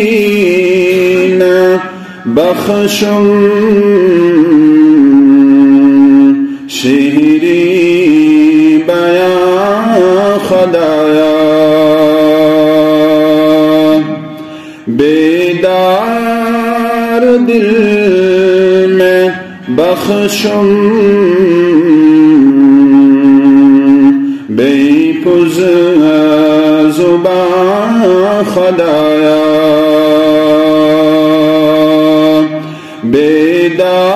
فالمنجبین بخشم شہری بیان خدایا بیدار دل میں بخشم بے پز زبان خدایا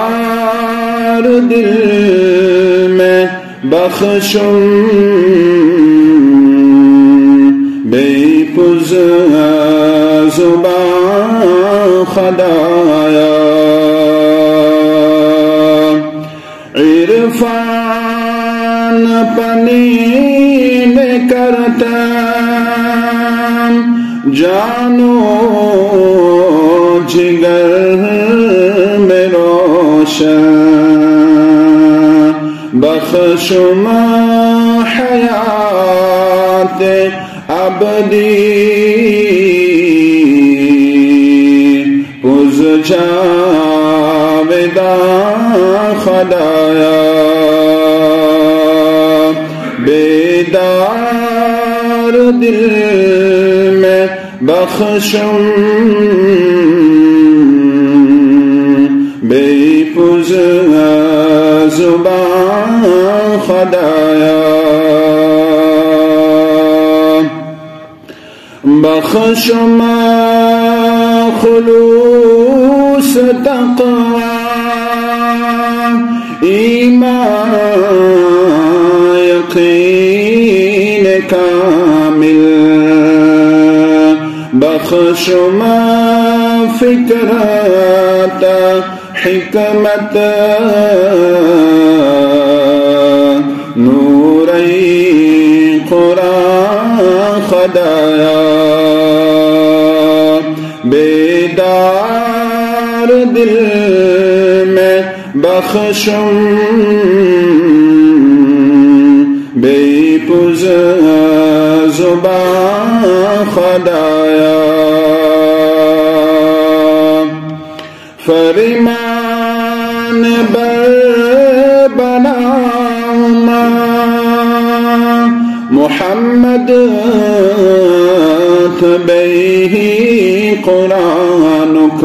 بیدار دل میں بخشم بے پز زبان خدایا عرفان پنین کرتم جانو جگر میں روشن بخشم حیات ابدی پز جاودان خدایا بیدار دل میں بخشم بے پز زبان خدایا بخشم خلوص تقوی ایمان یقین کامل بخشم فکرت حکمت نوری قرآن خدایا بیدار دل میں بخشم بے پز زبان خدایا فرمان بر بنام محمد تبیہ قرآنک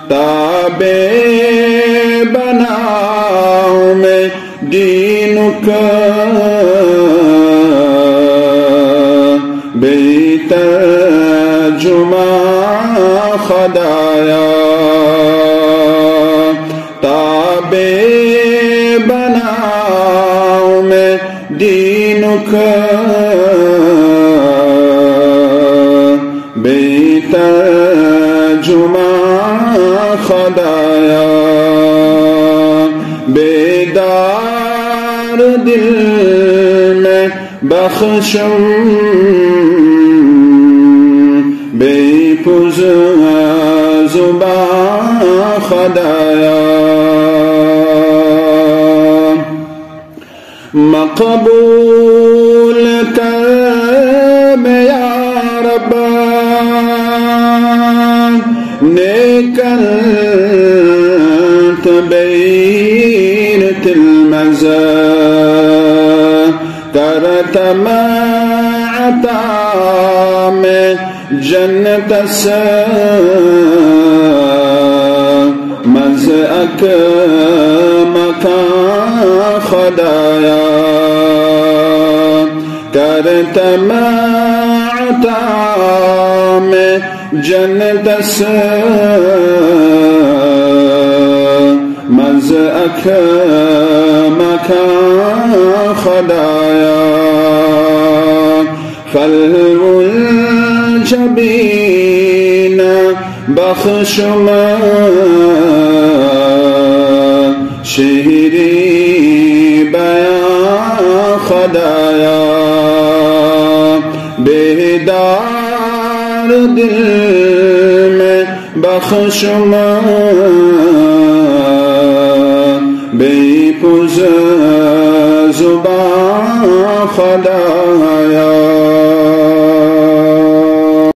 تابع بنام دینک بے ترجمہ خدایا تابع بنام دینک بے ترجمہ خدایا بیدار دل میں بخشم بے پز زبان خدایا مقبول کر یا رب نیکن تبیرت المزا کرتم عطا میں جنت سے مزعک مکان خدایا کرتم عطا میں جنت سے مزعک مکان خدایا فالمنجبین بخشم شہری بیان خدایا بیدار دل میں بخشم بے کز زبان خدایا